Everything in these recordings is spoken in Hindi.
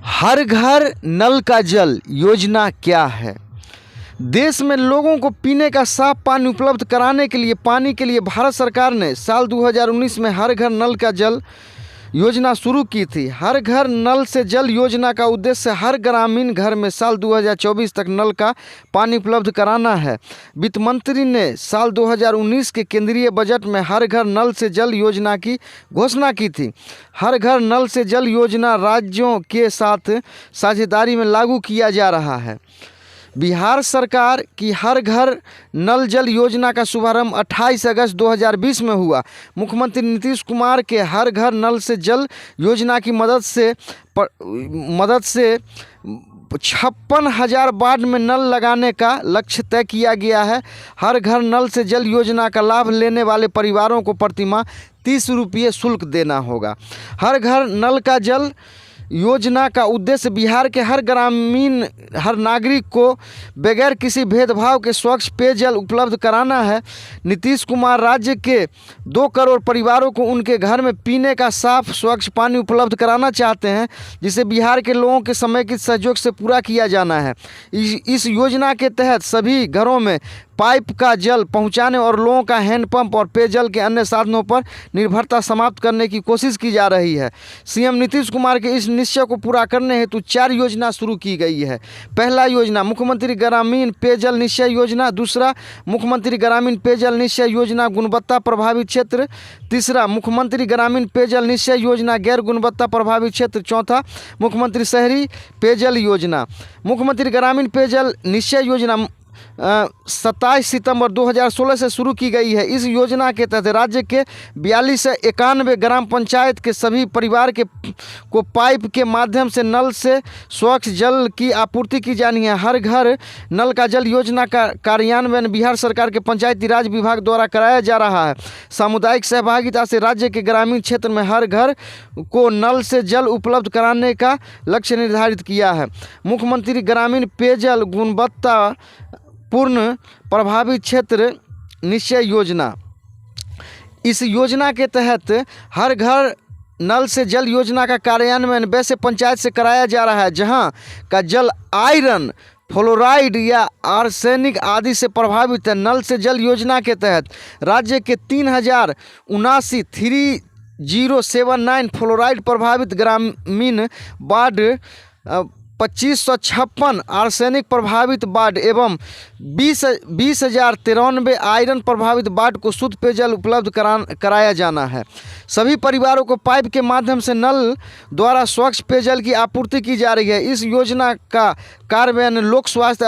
हर घर नल का जल योजना क्या है? देश में लोगों को पीने का साफ पानी उपलब्ध कराने के लिए भारत सरकार ने साल 2019 में हर घर नल का जल योजना शुरू की थी। हर घर नल से जल योजना का उद्देश्य हर ग्रामीण घर में साल 2024 तक नल का पानी उपलब्ध कराना है। वित्त मंत्री ने साल 2019 के केंद्रीय बजट में हर घर नल से जल योजना की घोषणा की थी। हर घर नल से जल योजना राज्यों के साथ साझेदारी में लागू किया जा रहा है। बिहार सरकार की हर घर नल जल योजना का शुभारंभ 28 अगस्त 2020 में हुआ। मुख्यमंत्री नीतीश कुमार के हर घर नल से जल योजना की मदद से 56,000 वार्ड में नल लगाने का लक्ष्य तय किया गया है। हर घर नल से जल योजना का लाभ लेने वाले परिवारों को प्रतिमाह 30 रुपये शुल्क देना होगा। हर घर नल का जल योजना का उद्देश्य बिहार के हर नागरिक को बगैर किसी भेदभाव के स्वच्छ पेयजल उपलब्ध कराना है। नीतीश कुमार राज्य के 2 करोड़ परिवारों को उनके घर में पीने का साफ स्वच्छ पानी उपलब्ध कराना चाहते हैं, जिसे बिहार के लोगों के समेकित सहयोग से पूरा किया जाना है। इस योजना के तहत सभी घरों में पाइप का जल पहुंचाने और लोगों का हैंडपंप और पेयजल के अन्य साधनों पर निर्भरता समाप्त करने की कोशिश की जा रही है। सीएम नीतीश कुमार के इस निश्चय को पूरा करने हेतु 4 योजना शुरू की गई है। पहला योजना मुख्यमंत्री ग्रामीण पेयजल निश्चय योजना, दूसरा मुख्यमंत्री ग्रामीण पेयजल निश्चय योजना गुणवत्ता प्रभावित क्षेत्र, तीसरा मुख्यमंत्री ग्रामीण पेयजल निश्चय योजना गैर गुणवत्ता प्रभावित क्षेत्र, चौथा मुख्यमंत्री शहरी पेयजल योजना। मुख्यमंत्री ग्रामीण पेयजल निश्चय योजना 27 सितंबर 2016 से शुरू की गई है। इस योजना के तहत राज्य के 42 से 91 ग्राम पंचायत के सभी परिवार को पाइप के माध्यम से नल से स्वच्छ जल की आपूर्ति की जानी है। हर घर नल का जल योजना का कार्यान्वयन बिहार सरकार के पंचायती राज विभाग द्वारा कराया जा रहा है। सामुदायिक सहभागिता से राज्य के ग्रामीण क्षेत्र में हर घर को नल से जल उपलब्ध कराने का लक्ष्य निर्धारित किया है। मुख्यमंत्री ग्रामीण पेयजल गुणवत्ता पूर्ण प्रभावित क्षेत्र निश्चय योजना, इस योजना के तहत हर घर नल से जल योजना का कार्यान्वयन वैसे पंचायत से कराया जा रहा है जहां का जल आयरन, फ्लोराइड या आर्सेनिक आदि से प्रभावित है। नल से जल योजना के तहत राज्य के 3079 फ्लोराइड प्रभावित ग्रामीण वार्ड, 2556 आर्सेनिक प्रभावित वार्ड एवं 20,093 आयरन प्रभावित वार्ड को शुद्ध पेयजल उपलब्ध कराया जाना है। सभी परिवारों को पाइप के माध्यम से नल द्वारा स्वच्छ पेयजल की आपूर्ति की जा रही है। इस योजना का कार्यान्वयन लोक स्वास्थ्य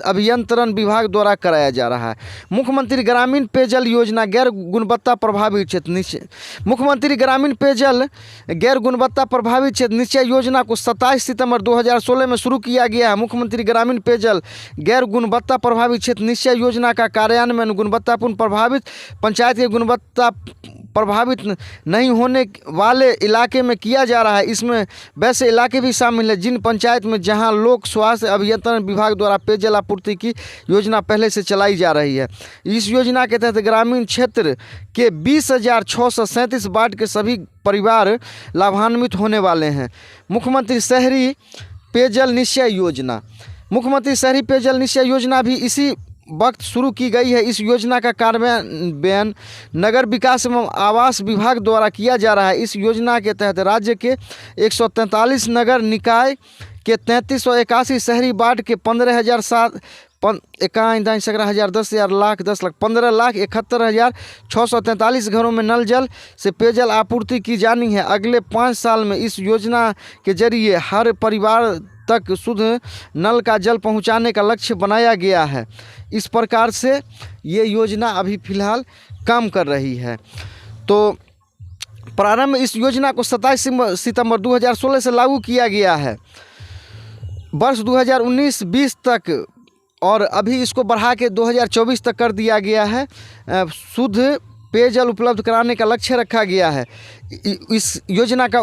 अभियंत्रण विभाग द्वारा कराया जा रहा है। मुख्यमंत्री ग्रामीण पेयजल योजना गैर गुणवत्ता प्रभावित क्षेत्र निश्चय, मुख्यमंत्री ग्रामीण पेयजल गैर गुणवत्ता प्रभावित क्षेत्र निश्चय योजना को 27 सितंबर 2016 में शुरू किया गया है। मुख्यमंत्री ग्रामीण पेयजल गैर गुणवत्ता प्रभावित क्षेत्र निश्चय योजना का कार्यान्वयन गुणवत्तापूर्ण प्रभावित पंचायत के गुणवत्ता प्रभावित नहीं होने वाले इलाके में किया जा रहा है। इसमें वैसे इलाके भी शामिल हैं जिन पंचायत में जहां लोक स्वास्थ्य अभियंत्रण विभाग द्वारा पेयजल आपूर्ति की योजना पहले से चलाई जा रही है। इस योजना के तहत ग्रामीण क्षेत्र के 20,637 वार्ड के सभी परिवार लाभान्वित होने वाले हैं। मुख्यमंत्री शहरी पेयजल निश्चय योजना, मुख्यमंत्री शहरी पेयजल निश्चय योजना भी इसी वक्त शुरू की गई है। इस योजना का कार्यान्वयन नगर विकास एवं आवास विभाग द्वारा किया जा रहा है। इस योजना के तहत राज्य के 143 नगर निकाय के 3381 शहरी वार्ड के 15,71,10,10,00,15,71,643 घरों में नल जल से पेयजल आपूर्ति की जानी है। अगले 5 साल में इस योजना के जरिए हर परिवार तक शुद्ध नल का जल पहुंचाने का लक्ष्य बनाया गया है। इस प्रकार से ये योजना अभी फ़िलहाल काम कर रही है। तो प्रारंभ इस योजना को 27 सितंबर 2016 से लागू किया गया है वर्ष 2019-20 तक, और अभी इसको बढ़ा के 2024 तक कर दिया गया है। शुद्ध पेयजल उपलब्ध कराने का लक्ष्य रखा गया है। इस योजना का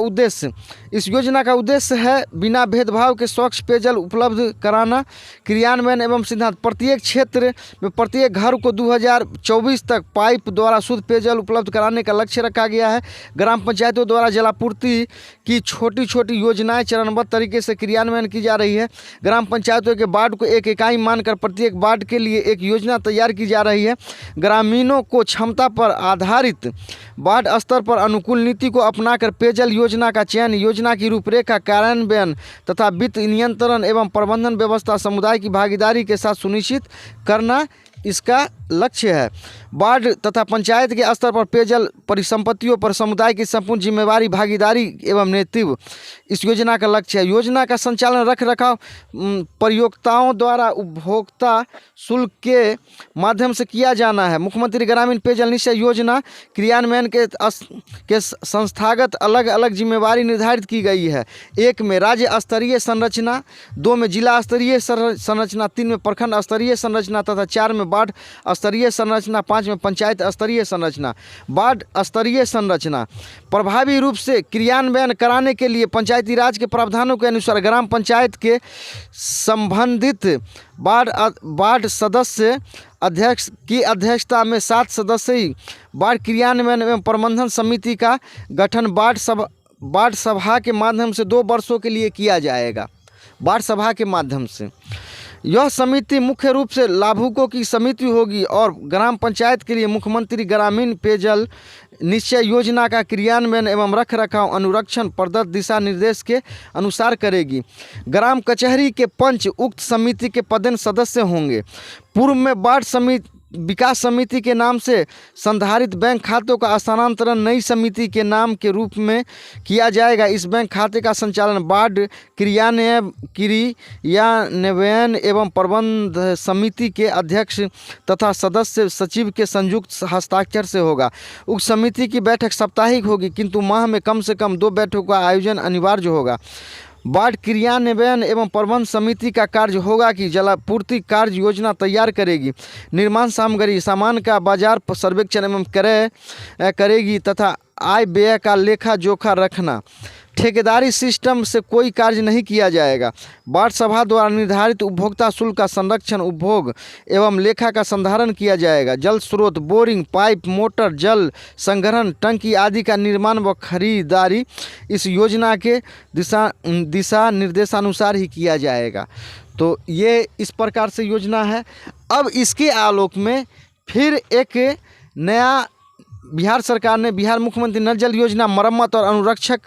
उद्देश्य है बिना भेदभाव के स्वच्छ पेयजल उपलब्ध कराना। क्रियान्वयन एवं सिद्धांत: प्रत्येक क्षेत्र में प्रत्येक घर को 2024 तक पाइप द्वारा शुद्ध पेयजल उपलब्ध कराने का लक्ष्य रखा गया है। ग्राम पंचायतों द्वारा जलापूर्ति की छोटी छोटी योजनाएं चरणबद्ध तरीके से क्रियान्वयन की जा रही है। ग्राम पंचायतों के वार्ड को एक इकाई मानकर प्रत्येक वार्ड के लिए एक योजना तैयार की जा रही है। ग्रामीणों को क्षमता पर आधारित वार्ड स्तर पर अनुकूल नीति को अपनाकर पेयजल योजना का चयन, योजना की रूपरेखा, कार्यान्वयन तथा वित्त नियंत्रण एवं प्रबंधन व्यवस्था समुदाय की भागीदारी के साथ सुनिश्चित करना इसका लक्ष्य है। वार्ड तथा पंचायत के स्तर पर पेयजल परिसंपत्तियों पर समुदाय की संपूर्ण जिम्मेवारी, भागीदारी एवं नेतृत्व इस योजना का लक्ष्य है। योजना का संचालन रख रखाव प्रयोक्ताओं द्वारा उपभोक्ता शुल्क के माध्यम से किया जाना है। मुख्यमंत्री ग्रामीण पेयजल निश्चय योजना क्रियान्वयन के संस्थागत अलग अलग जिम्मेवारी निर्धारित की गई है। 1 में राज्य स्तरीय संरचना, 2 में जिला स्तरीय संरचना, 3 में प्रखंड स्तरीय संरचना तथा 4 में वार्ड स्तरीय संरचना, 5 में पंचायत स्तरीय संरचना। वार्ड स्तरीय संरचना प्रभावी रूप से क्रियान्वयन कराने के लिए पंचायती राज के प्रावधानों के अनुसार ग्राम पंचायत के संबंधित वार्ड सदस्य अध्यक्ष की अध्यक्षता में 7 सदस्यीय वार्ड क्रियान्वयन एवं प्रबंधन समिति का गठन वार्ड सभा के माध्यम से 2 वर्षों के लिए किया जाएगा। वार्ड सभा के माध्यम से यह समिति मुख्य रूप से लाभुकों की समिति होगी और ग्राम पंचायत के लिए मुख्यमंत्री ग्रामीण पेयजल निश्चय योजना का क्रियान्वयन एवं रख रखाव अनुरक्षण प्रदत्त दिशा निर्देश के अनुसार करेगी। ग्राम कचहरी के पंच उक्त समिति के पदेन सदस्य होंगे। पूर्व में वार्ड विकास समिति के नाम से संधारित बैंक खातों का स्थानांतरण नई समिति के नाम के रूप में किया जाएगा। इस बैंक खाते का संचालन वार्ड क्रियान्वयन एवं प्रबंध समिति के अध्यक्ष तथा सदस्य सचिव के संयुक्त हस्ताक्षर से होगा। उक्त समिति की बैठक साप्ताहिक होगी, किंतु माह में कम से कम 2 बैठकों का आयोजन अनिवार्य होगा। वार्ड क्रियान्वयन एवं प्रबंध समिति का कार्य होगा कि जलापूर्ति कार्य योजना तैयार करेगी, निर्माण सामग्री सामान का बाजार सर्वेक्षण एवं क्रय करेगी तथा आय व्यय का लेखा जोखा रखना। ठेकेदारी सिस्टम से कोई कार्य नहीं किया जाएगा। वार्ड सभा द्वारा निर्धारित उपभोक्ता शुल्क का संरक्षण, उपभोग एवं लेखा का संधारण किया जाएगा। जल स्रोत, बोरिंग, पाइप, मोटर, जल संग्रहण टंकी आदि का निर्माण व खरीदारी इस योजना के दिशा निर्देशानुसार ही किया जाएगा। तो ये इस प्रकार से योजना है। अब इसके आलोक में फिर एक नया बिहार सरकार ने बिहार मुख्यमंत्री नल जल योजना मरम्मत और अनुरक्षक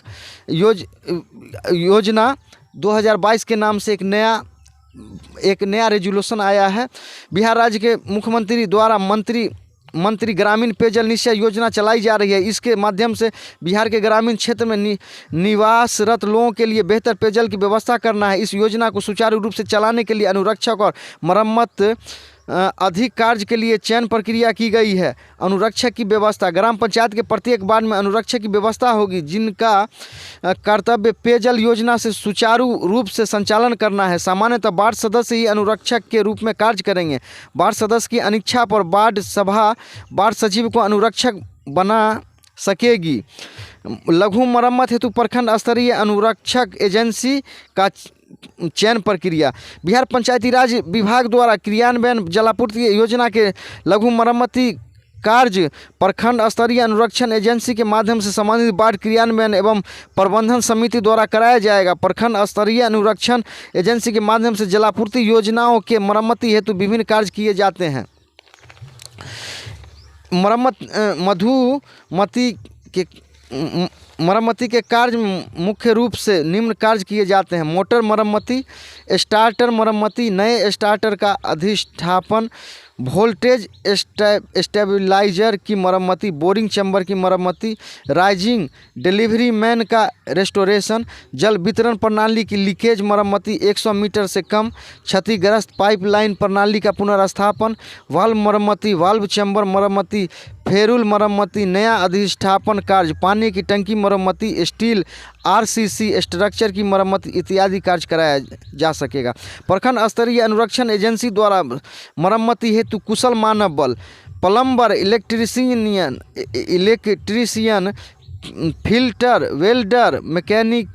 योजना 2022 के नाम से एक नया रेजुलेशन आया है। बिहार राज्य के मुख्यमंत्री द्वारा मंत्री ग्रामीण पेयजल निश्चय योजना चलाई जा रही है। इसके माध्यम से बिहार के ग्रामीण क्षेत्र में निवासरत लोगों के लिए बेहतर पेयजल की व्यवस्था करना है। इस योजना को सुचारू रूप से चलाने के लिए अनुरक्षक और मरम्मत अधिक कार्य के लिए चयन प्रक्रिया की गई है। अनुरक्षक की व्यवस्था: ग्राम पंचायत के प्रत्येक वार्ड में अनुरक्षक की व्यवस्था होगी, जिनका कर्तव्य पेयजल योजना से सुचारू रूप से संचालन करना है। सामान्यतः वार्ड सदस्य ही अनुरक्षक के रूप में कार्य करेंगे। वार्ड सदस्य की अनिच्छा पर वार्ड सभा वार्ड सचिव को अनुरक्षक बना सकेगी। लघु मरम्मत हेतु प्रखंड स्तरीय अनुरक्षक एजेंसी का चयन प्रक्रिया: बिहार पंचायती राज विभाग द्वारा क्रियान्वयन जलापूर्ति योजना के लघु मरम्मती कार्य प्रखंड स्तरीय अनुरक्षण एजेंसी के माध्यम से संबंधित वार्ड क्रियान्वयन एवं प्रबंधन समिति द्वारा कराया जाएगा। प्रखंड स्तरीय अनुरक्षण एजेंसी के माध्यम से जलापूर्ति योजनाओं के मरम्मती हेतु विभिन्न कार्य किए जाते हैं। मरम्मती के कार्य मुख्य रूप से निम्न कार्य किए जाते हैं: मोटर मरम्मती, स्टार्टर मरम्मती, नए स्टार्टर का अधिष्ठापन, वोल्टेज स्टेबलाइजर की मरम्मती, बोरिंग चैम्बर की मरम्मती, राइजिंग डिलीवरी मैन का रेस्टोरेशन, जल वितरण प्रणाली की लीकेज मरम्मती, 100 मीटर से कम क्षतिग्रस्त पाइपलाइन प्रणाली का पुनर्स्थापन, वाल्व मरम्मती, वाल्व चैम्बर मरम्मती, फेरुल मरम्मती, नया अधिष्ठापन कार्य, पानी की टंकी मरम्मती, स्टील आरसीसी स्ट्रक्चर की मरम्मती इत्यादि कार्य कराया जा सकेगा। प्रखंड स्तरीय अनुरक्षण एजेंसी द्वारा मरम्मती हेतु कुशल मानव बल, plumber, electrician, filter, welder, mechanic,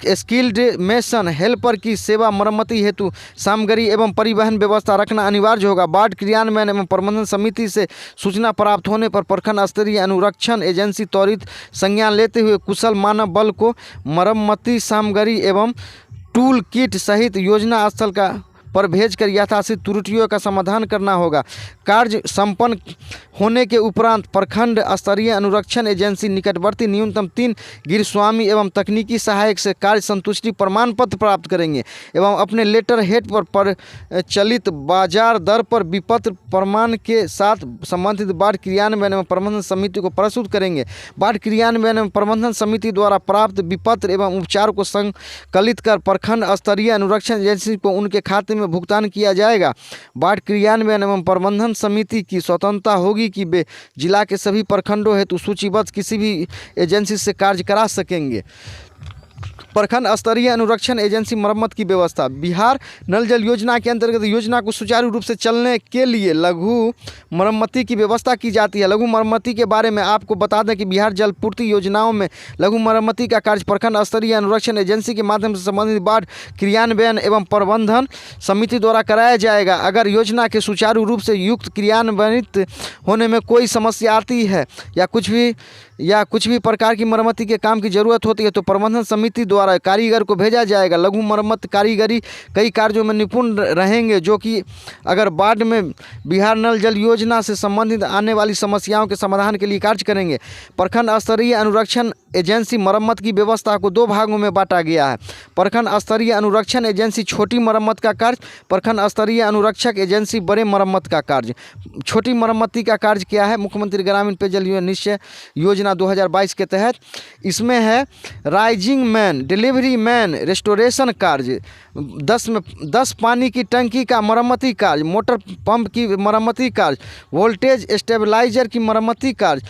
skilled mason, helper की सेवा मरम्मती हेतु सामग्री एवं परिवहन व्यवस्था रखना अनिवार्य होगा। बाढ़ क्रियान्वयन एवं प्रबंधन समिति से सूचना प्राप्त होने पर प्रखंड स्तरीय अनुरक्षण एजेंसी त्वरित संज्ञान लेते हुए कुशल मानव बल को मरम्मती सामग्री एवं टूल किट सहित योजना स्थल पर भेजकर यथाशीघ्र त्रुटियों का समाधान करना होगा। कार्य संपन्न होने के उपरांत प्रखंड स्तरीय अनुरक्षण एजेंसी निकटवर्ती न्यूनतम 3 गृहस्वामी एवं तकनीकी सहायक से कार्य संतुष्टि प्रमाण पत्र प्राप्त करेंगे एवं अपने लेटर हेड पर चलित बाजार दर पर विपत्र प्रमाण के साथ संबंधित बाढ़ क्रियान्वयन एवं प्रबंधन समिति को प्रस्तुत करेंगे। बाढ़ क्रियान्वयन एवं प्रबंधन समिति द्वारा प्राप्त विपत्र एवं उपचार को संकलित कर प्रखंड स्तरीय अनुरक्षण एजेंसी को उनके खाते में भुगतान किया जाएगा। बाढ़ क्रियान्वयन एवं प्रबंधन समिति की स्वतंत्रता होगी कि वे जिला के सभी प्रखंडों हेतु सूचीबद्ध किसी भी एजेंसी से कार्य करा सकेंगे। प्रखंड स्तरीय अनुरक्षण एजेंसी मरम्मत की व्यवस्था। बिहार नल जल योजना के अंतर्गत योजना को सुचारू रूप से चलने के लिए लघु मरम्मती की व्यवस्था की जाती है। लघु मरम्मती के बारे में आपको बता दें कि बिहार जल पूर्ति योजनाओं में लघु मरम्मती का कार्य प्रखंड स्तरीय अनुरक्षण एजेंसी के माध्यम से संबंधित बाढ़ क्रियान्वयन एवं प्रबंधन समिति द्वारा कराया जाएगा। अगर योजना के सुचारू रूप से युक्त क्रियान्वित होने में कोई समस्या आती है या कुछ भी प्रकार की मरम्मती के काम की जरूरत होती है तो प्रबंधन समिति द्वारा कारीगर को भेजा जाएगा। लघु मरम्मत कारीगरी कई कार्यों में निपुण रहेंगे जो कि अगर बाढ़ में बिहार नल जल योजना से संबंधित आने वाली समस्याओं के समाधान के लिए कार्य करेंगे। प्रखंड स्तरीय अनुरक्षण एजेंसी मरम्मत की व्यवस्था को 2 भागों में बांटा गया है। प्रखंड स्तरीय अनुरक्षण एजेंसी छोटी मरम्मत का कार्य, प्रखंड स्तरीय अनुरक्षक एजेंसी बड़े मरम्मत का कार्य। छोटी मरम्मती का कार्य क्या है? मुख्यमंत्री ग्रामीण पेयजल निश्चय योजना 2022 के तहत इसमें है rising man, delivery man, restoration कार्य, 10 पानी की टंकी का मरम्मती कार्य, मोटर पंप की मरम्मती कार्य, वोल्टेज स्टेबलाइजर की मरम्मती कार्य,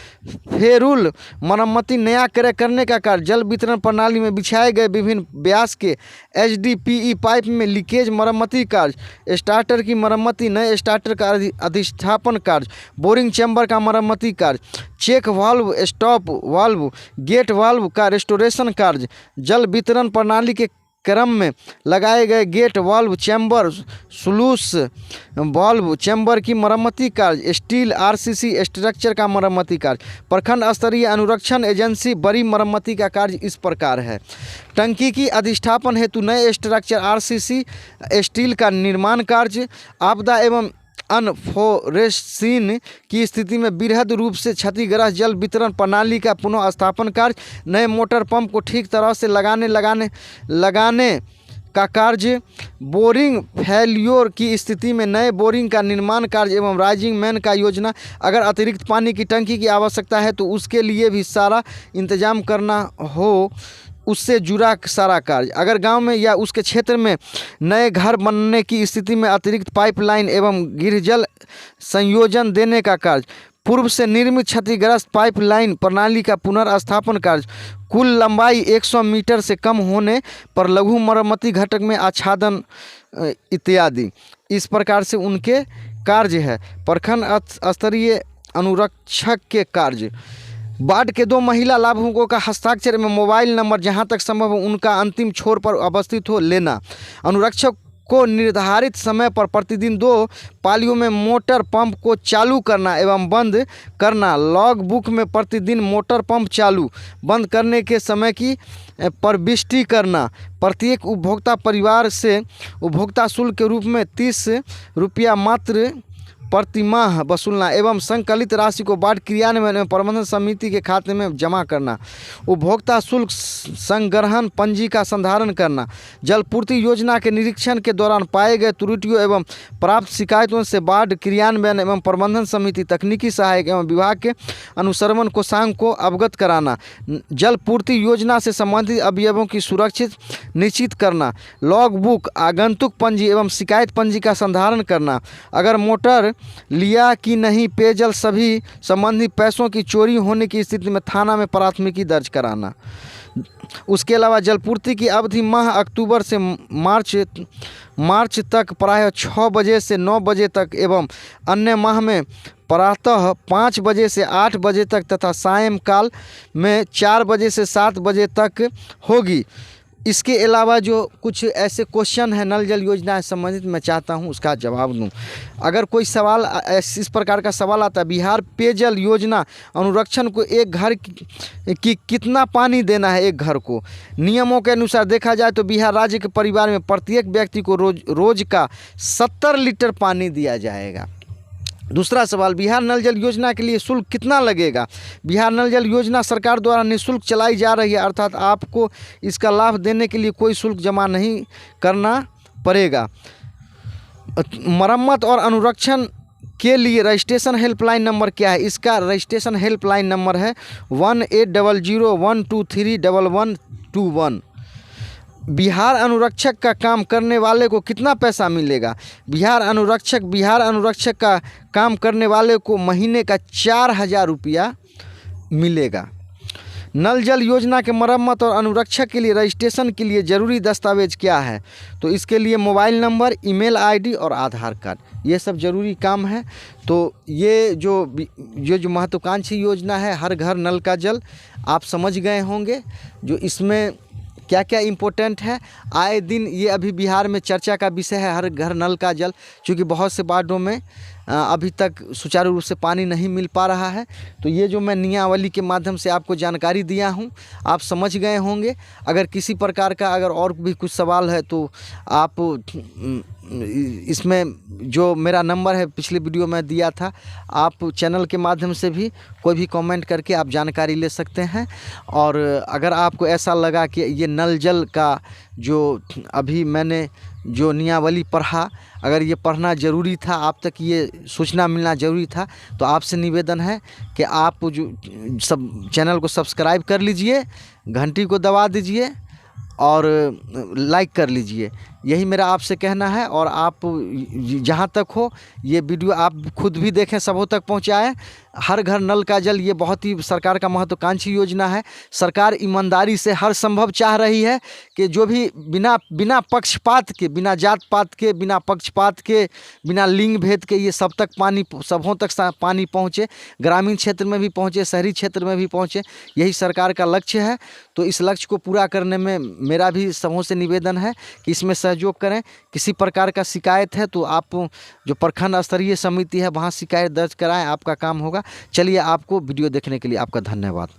फेरुल मरम्मती नया क्रय करने का कार्य, जल वितरण प्रणाली में बिछाए गए विभिन्न व्यास के HDPE पाइप में लीकेज मरम्मती कार्य, स्टार्टर की मरम्मती, नए स्टार्टर का अधिष्ठापन कार्य, बोरिंग चैम्बर का मरम्मती कार्य, check valve, stop valve, gate valve का रेस्टोरेशन कार्य, जल वितरण प्रणाली के क्रम में लगाए गए gate valve, chamber, sluice valve chamber की मरम्मती कार्य, स्टील RCC स्ट्रक्चर का मरम्मती कार्य। प्रखंड स्तरीय अनुरक्षण एजेंसी बड़ी मरम्मती का कार्य इस प्रकार है। टंकी की अधिष्ठापन हेतु नए स्ट्रक्चर RCC स्टील का निर्माण कार्य, आपदा एवं अनफोरेस्टीन की स्थिति में वृहद रूप से क्षतिग्रस्त जल वितरण प्रणाली का पुनः स्थापन कार्य, नए मोटर पंप को ठीक तरह से लगाने का कार्य, बोरिंग फेल्योर की स्थिति में नए बोरिंग का निर्माण कार्य एवं राइजिंग मैन का योजना। अगर अतिरिक्त पानी की टंकी की आवश्यकता है तो उसके लिए भी सारा इंतजाम करना हो, उससे जुड़ा सारा कार्य। अगर गांव में या उसके क्षेत्र में नए घर बनने की स्थिति में अतिरिक्त पाइपलाइन एवं गिरजल संयोजन देने का कार्य, पूर्व से निर्मित क्षतिग्रस्त पाइपलाइन प्रणाली का पुनर्स्थापन कार्य, कुल लंबाई 100 मीटर से कम होने पर लघु मरम्मती घटक में आच्छादन इत्यादि। इस प्रकार से उनके कार्य है। प्रखंड स्तरीय अनुरक्षक के कार्य। बाढ़ के 2 महिला लाभुकों का हस्ताक्षर में मोबाइल नंबर जहां तक संभव हो उनका अंतिम छोर पर अवस्थित हो लेना। अनुरक्षक को निर्धारित समय पर प्रतिदिन 2 पालियों में मोटर पंप को चालू करना एवं बंद करना। लॉग बुक में प्रतिदिन मोटर पंप चालू बंद करने के समय की प्रविष्टि करना। प्रत्येक उपभोक्ता परिवार से उपभोक्ता शुल्क के रूप में 30 रुपया मात्र प्रति माह वसूलना एवं संकलित राशि को बाढ़ क्रियान्वयन एवं प्रबंधन समिति के खाते में जमा करना। उपभोक्ता शुल्क संग्रहण पंजी का संधारण करना। जल पूर्ति योजना के निरीक्षण के दौरान पाए गए त्रुटियों एवं प्राप्त शिकायतों से बाढ़ क्रियान्वयन एवं प्रबंधन समिति, तकनीकी सहायक एवं विभाग के अनुश्रवण कोषांग को अवगत कराना। जल पूर्ति योजना से संबंधित अवयवों की सुरक्षित निश्चित करना। लॉग बुक, आगंतुक पंजी एवं शिकायत पंजी का संधारण करना। अगर मोटर लिया कि नहीं, पेयजल सभी संबंधी पैसों की चोरी होने की स्थिति में थाना में प्राथमिकी दर्ज कराना। उसके अलावा जलपूर्ति की अवधि माह अक्टूबर से मार्च तक प्रायः 6 बजे से 9 बजे तक एवं अन्य माह में प्रातः 5 बजे से 8 बजे तक तथा सायंकाल में 4 बजे से 7 बजे तक होगी। इसके अलावा जो कुछ ऐसे क्वेश्चन है नल जल योजना से संबंधित, मैं चाहता हूं उसका जवाब दूं। अगर कोई सवाल इस प्रकार का सवाल आता है, बिहार पेयजल योजना अनुरक्षण को एक घर की कितना पानी देना है एक घर को? नियमों के अनुसार देखा जाए तो बिहार राज्य के परिवार में प्रत्येक व्यक्ति को रोज का 70 लीटर पानी दिया जाएगा। दूसरा सवाल, बिहार नल जल योजना के लिए शुल्क कितना लगेगा? बिहार नल जल योजना सरकार द्वारा निःशुल्क चलाई जा रही है, अर्थात आपको इसका लाभ देने के लिए कोई शुल्क जमा नहीं करना पड़ेगा। मरम्मत और अनुरक्षण के लिए रजिस्ट्रेशन हेल्पलाइन नंबर क्या है? इसका रजिस्ट्रेशन हेल्पलाइन नंबर है 180012312121। बिहार अनुरक्षक का काम करने वाले को कितना पैसा मिलेगा? बिहार अनुरक्षक का काम करने वाले को महीने का 4000 रुपया मिलेगा। नल जल योजना के मरम्मत और अनुरक्षक के लिए रजिस्ट्रेशन के लिए ज़रूरी दस्तावेज क्या है? तो इसके लिए मोबाइल नंबर, ईमेल आईडी और आधार कार्ड, ये सब ज़रूरी काम है। तो ये जो महत्वाकांक्षी योजना है हर घर नल का जल, आप समझ गए होंगे जो इसमें क्या क्या इम्पोर्टेंट है। आए दिन ये अभी बिहार में चर्चा का विषय है हर घर नल का जल, क्योंकि बहुत से वार्डों में अभी तक सुचारू रूप से पानी नहीं मिल पा रहा है। तो ये जो मैं नियमावली के माध्यम से आपको जानकारी दिया हूँ, आप समझ गए होंगे। अगर किसी प्रकार का अगर और भी कुछ सवाल है तो आप इसमें जो मेरा नंबर है पिछले वीडियो में दिया था, आप चैनल के माध्यम से भी कोई भी कमेंट करके आप जानकारी ले सकते हैं। और अगर आपको ऐसा लगा कि ये नल जल का जो अभी मैंने जो नियमावली पढ़ा, अगर ये पढ़ना ज़रूरी था, आप तक ये सूचना मिलना ज़रूरी था, तो आपसे निवेदन है कि आप जो सब चैनल को सब्सक्राइब कर लीजिए, घंटी को दबा दीजिए और लाइक कर लीजिए। यही मेरा आपसे कहना है। और आप जहाँ तक हो ये वीडियो आप खुद भी देखें, सबों तक पहुँचाएं। हर घर नल का जल ये बहुत ही सरकार का महत्वाकांक्षी योजना है। सरकार ईमानदारी से हर संभव चाह रही है कि जो भी बिना पक्षपात के, बिना जात पात के, बिना पक्षपात के, बिना लिंग भेद के ये सब तक पानी, सबों तक पानी पहुँचे, ग्रामीण क्षेत्र में भी पहुँचे, शहरी क्षेत्र में भी पहुँचे। यही सरकार का लक्ष्य है। तो इस लक्ष्य को पूरा करने में मेरा भी सबों से निवेदन है कि इसमें सहयोग करें। किसी प्रकार का शिकायत है तो आप जो प्रखंड स्तरीय समिति है वहाँ शिकायत दर्ज कराएं, आपका काम होगा। चलिए, आपको वीडियो देखने के लिए आपका धन्यवाद।